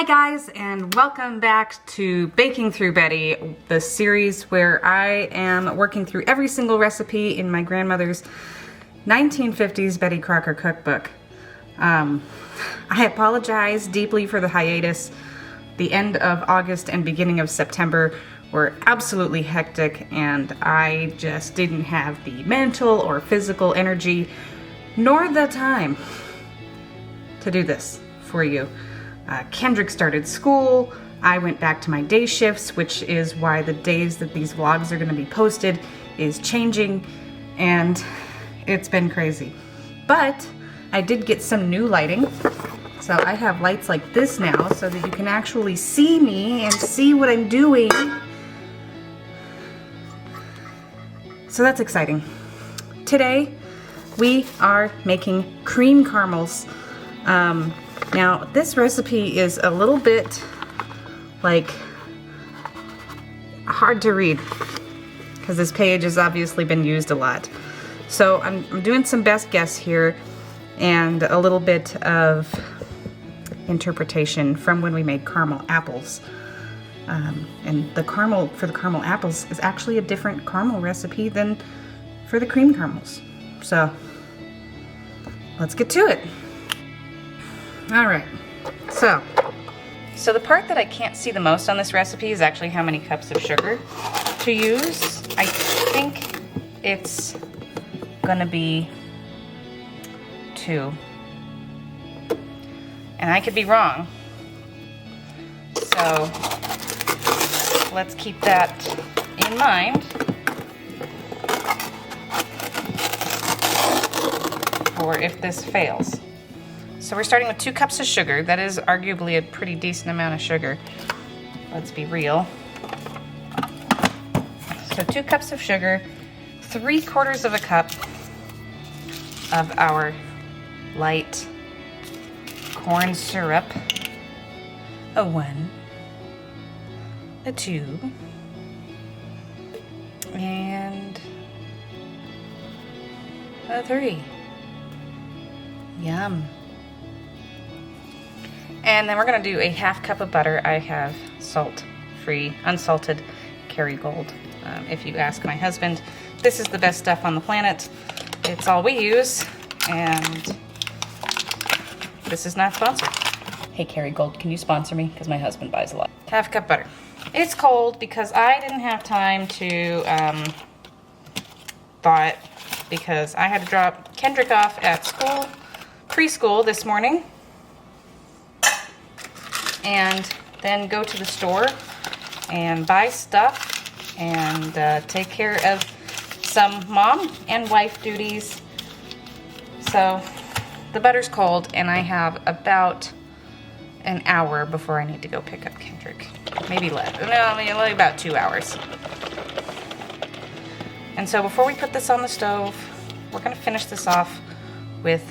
Hi guys, and welcome back to Baking Through Betty, the series where I am working through every single recipe in my grandmother's 1950s Betty Crocker cookbook. I apologize deeply for the hiatus. The end of August and beginning of September were absolutely hectic, and I just didn't have the mental or physical energy nor the time to do this for you. Kendrick started school, I went back to my day shifts, which is why the days that these vlogs are going to be posted is changing, and it's been crazy. But I did get some new lighting, so I have lights like this now so that you can actually see me and see what I'm doing. So that's exciting. Today we are making cream caramels. Now, this recipe is a little bit, hard to read because this page has obviously been used a lot. So I'm doing some best guess here and a little bit of interpretation from when we made caramel apples. And the caramel for the caramel apples is actually a different caramel recipe than for the cream caramels. So let's get to it. All right, so the part that I can't see the most on this recipe is actually how many cups of sugar to use. I think it's gonna be 2. And I could be wrong. So let's keep that in mind for if this fails. So we're starting with 2 cups of sugar. That is arguably a pretty decent amount of sugar. Let's be real. So 2 cups of sugar, 3/4 of a cup of our light corn syrup, a 1, a 2, and a 3. Yum. And then we're gonna do a 1/2 cup of butter. I have salt-free, unsalted Kerrygold. If you ask my husband, this is the best stuff on the planet. It's all we use, and this is not sponsored. Hey Kerrygold, can you sponsor me? Because my husband buys a lot. 1/2 cup butter. It's cold because I didn't have time to thaw it because I had to drop Kendrick off at school, preschool this morning, and then go to the store and buy stuff and take care of some mom and wife duties. So the butter's cold and I have about an hour before I need to go pick up Kendrick. Maybe less, no, maybe about 2 hours. And so before we put this on the stove, we're gonna finish this off with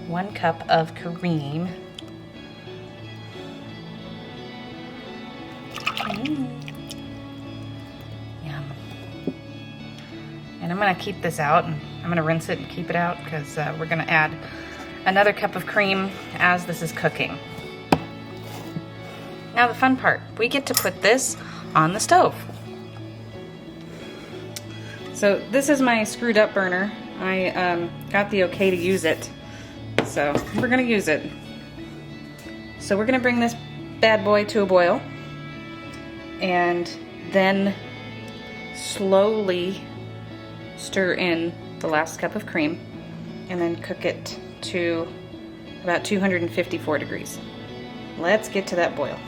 1 cup of cream. Yum. And I'm gonna keep this out, and I'm gonna rinse it and keep it out because we're gonna add another cup of cream as this is cooking. Now the fun part, we get to put this on the stove. So this is my screwed up burner. I got the okay to use it, so we're gonna use it. So we're gonna bring this bad boy to a boil and then slowly stir in the last cup of cream and then cook it to about 254 degrees. Let's get to that boil.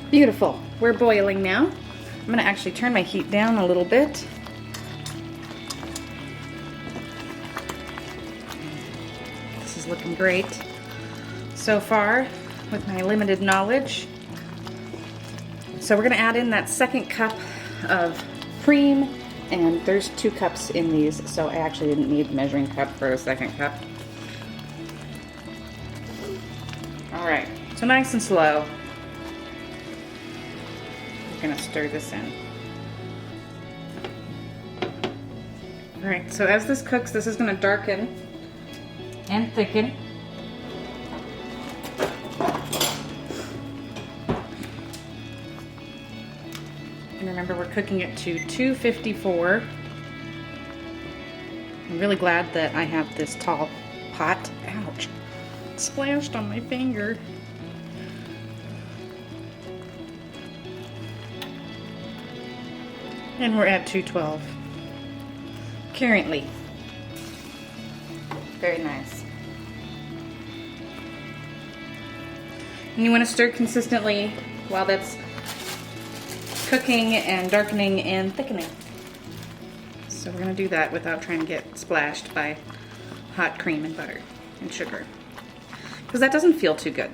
Beautiful, we're boiling now. I'm gonna actually turn my heat down a little bit. This is looking great so far with my limited knowledge. So we're gonna add in that 2nd cup of cream, and there's 2 cups in these, so I actually didn't need a measuring cup for a 2nd cup. All right, so nice and slow. We're gonna stir this in. All right, so as this cooks, this is gonna darken and thicken. Remember, we're cooking it to 254. I'm really glad that I have this tall pot. Ouch. It splashed on my finger. And we're at 212 currently. Very nice. And you want to stir consistently while that's cooking and darkening and thickening. So we're going to do that without trying to get splashed by hot cream and butter and sugar. Because that doesn't feel too good,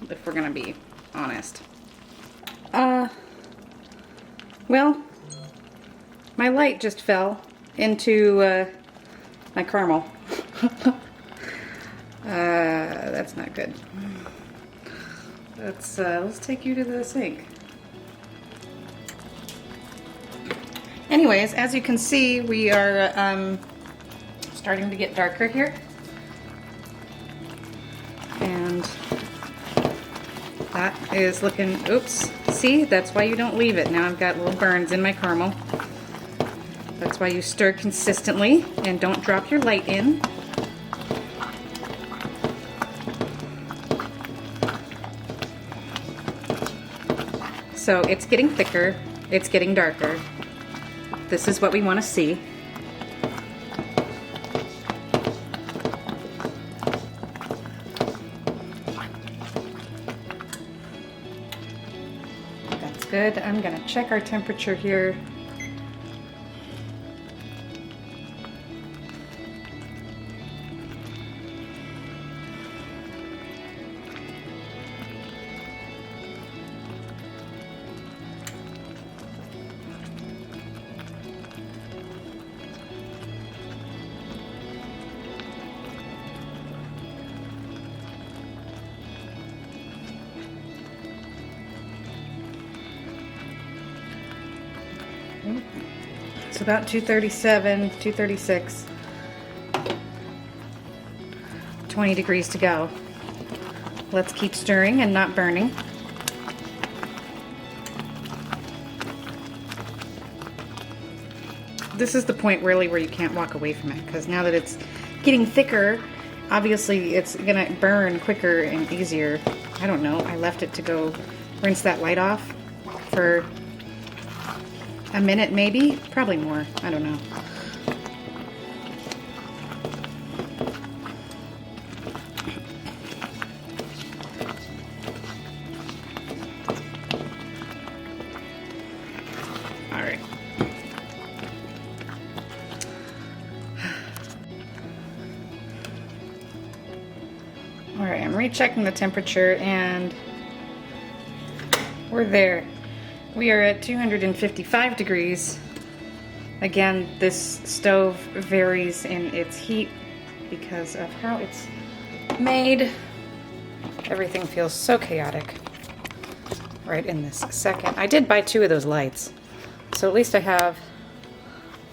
if we're going to be honest. Well, my light just fell into my caramel. That's not good. Let's take you to the sink. Anyways, as you can see, we are starting to get darker here. And that is looking, oops, see, that's why you don't leave it. Now I've got little burns in my caramel. That's why you stir consistently and don't drop your light in. So it's getting thicker, it's getting darker. This is what we want to see. That's good. I'm going to check our temperature here. It's about 237, 236. 20 degrees to go. Let's keep stirring and not burning. This is the point really where you can't walk away from it, because now that it's getting thicker, obviously it's gonna burn quicker and easier. I don't know, I left it to go rinse that light off for a minute maybe, probably more, I don't know. All right. All right, I'm rechecking the temperature and we're there. We are at 255 degrees. Again, this stove varies in its heat because of how it's made. Everything feels so chaotic right in this second. I did buy 2 of those lights, so at least I have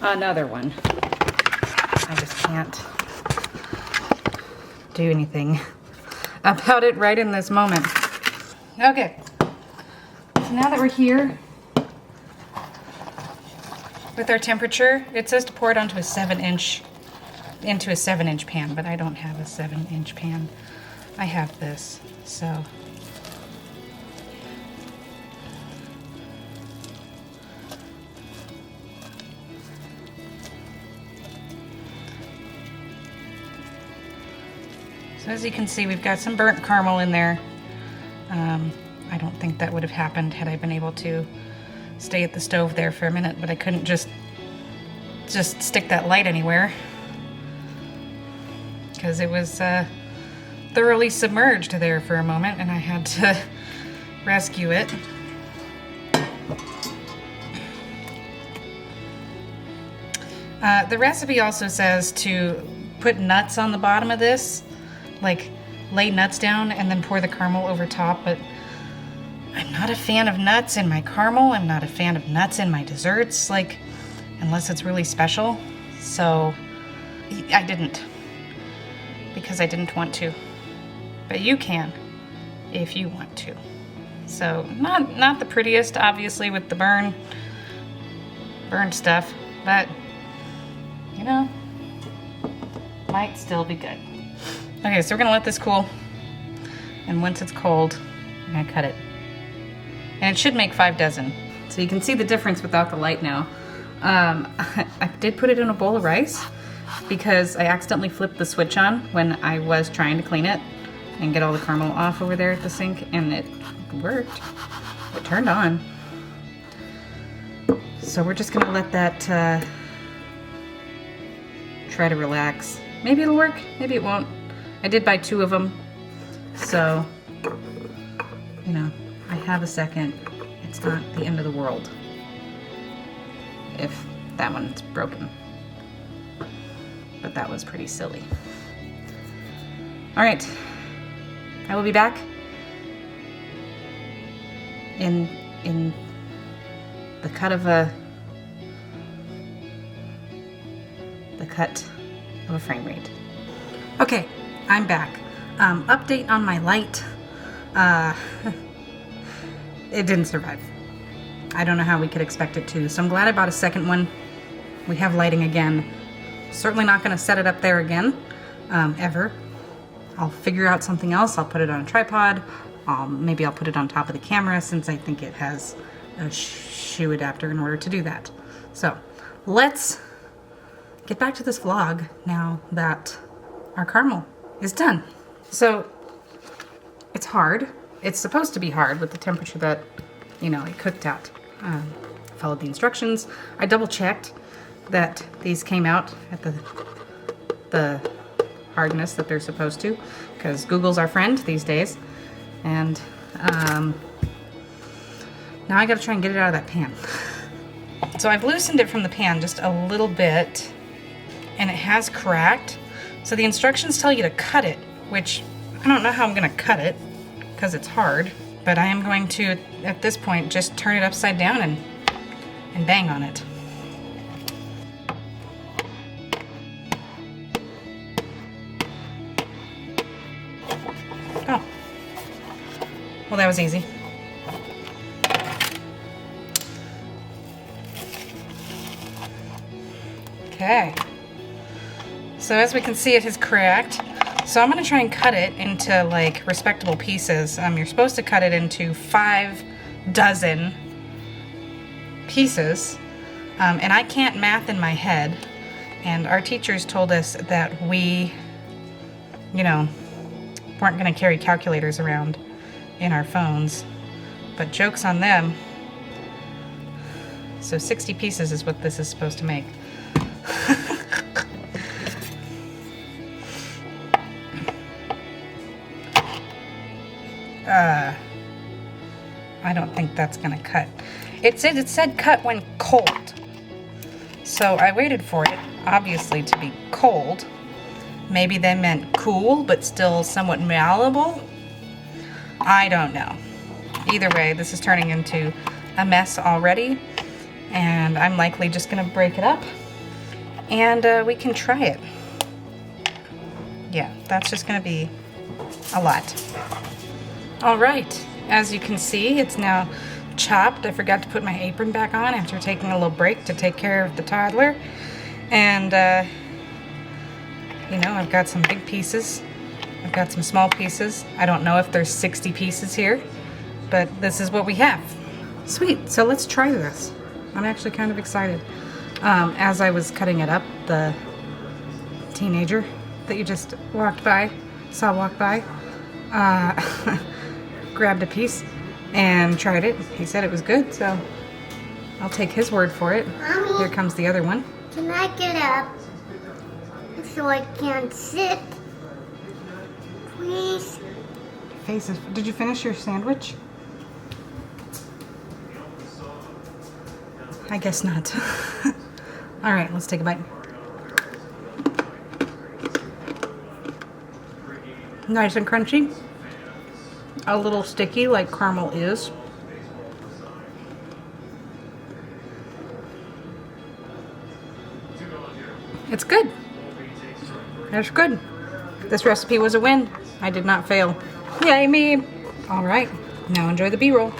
another one. I just can't do anything about it right in this moment. Okay. So now that we're here with our temperature, it says to pour it onto a 7-inch pan, but I don't have a 7-inch pan. I have this, so. So as you can see, we've got some burnt caramel in there. I don't think that would have happened had I been able to stay at the stove there for a minute, but I couldn't just stick that light anywhere because it was thoroughly submerged there for a moment and I had to rescue it. The recipe also says to put nuts on the bottom of this, like lay nuts down and then pour the caramel over top, but I'm not a fan of nuts in my caramel. I'm not a fan of nuts in my desserts, like, unless it's really special. So I didn't, because I didn't want to. But you can, if you want to. So not the prettiest, obviously, with the burned stuff, but you know, might still be good. Okay, so we're gonna let this cool, and once it's cold, I'm gonna cut it. And it should make 5 dozen. So you can see the difference without the light now. I did put it in a bowl of rice because I accidentally flipped the switch on when I was trying to clean it and get all the caramel off over there at the sink, and it worked. It turned on. So we're just gonna let that try to relax. Maybe it'll work, maybe it won't. I did buy 2 of them, so you know, I have a second. It's not the end of the world if that one's broken. But that was pretty silly. All right, I will be back in the cut of a frame rate. Okay, I'm back. Update on my light. It didn't survive. I don't know how we could expect it to, so I'm glad I bought a second one. We have lighting again. Certainly not going to set it up there again, ever. I'll figure out something else. I'll put it on a tripod. Maybe I'll put it on top of the camera since I think it has a shoe adapter in order to do that. So let's get back to this vlog now that our caramel is done. So it's hard. It's supposed to be hard with the temperature that, you know, it cooked at. Followed the instructions. I double checked that these came out at the hardness that they're supposed to, because Google's our friend these days. And now I gotta try and get it out of that pan. So I've loosened it from the pan just a little bit, and it has cracked. So the instructions tell you to cut it, which I don't know how I'm gonna cut it because it's hard, but I am going to, at this point, just turn it upside down and bang on it. Oh, well, that was easy. Okay, so as we can see, it has cracked. So I'm gonna try and cut it into like respectable pieces. You're supposed to cut it into 5 dozen pieces, and I can't math in my head. And our teachers told us that we, you know, weren't gonna carry calculators around in our phones, but joke's on them. So 60 pieces is what this is supposed to make. I don't think that's gonna cut. It said cut when cold. So I waited for it, obviously, to be cold. Maybe they meant cool, but still somewhat malleable. I don't know. Either way, this is turning into a mess already, and I'm likely just gonna break it up, and we can try it. Yeah, that's just gonna be a lot. All right, as you can see, it's now chopped. I forgot to put my apron back on after taking a little break to take care of the toddler. And, you know, I've got some big pieces. I've got some small pieces. I don't know if there's 60 pieces here, but this is what we have. Sweet, so let's try this. I'm actually kind of excited. As I was cutting it up, the teenager that you just saw walk by, grabbed a piece and tried it. He said it was good, so I'll take his word for it. Mommy, here comes the other one. Can I get up so I can sit? Please? Faces. Did you finish your sandwich? I guess not. All right, let's take a bite. Nice and crunchy. A little sticky like caramel is. It's good. It's good. This recipe was a win. I did not fail. Yay me. All right, Now enjoy the B-roll.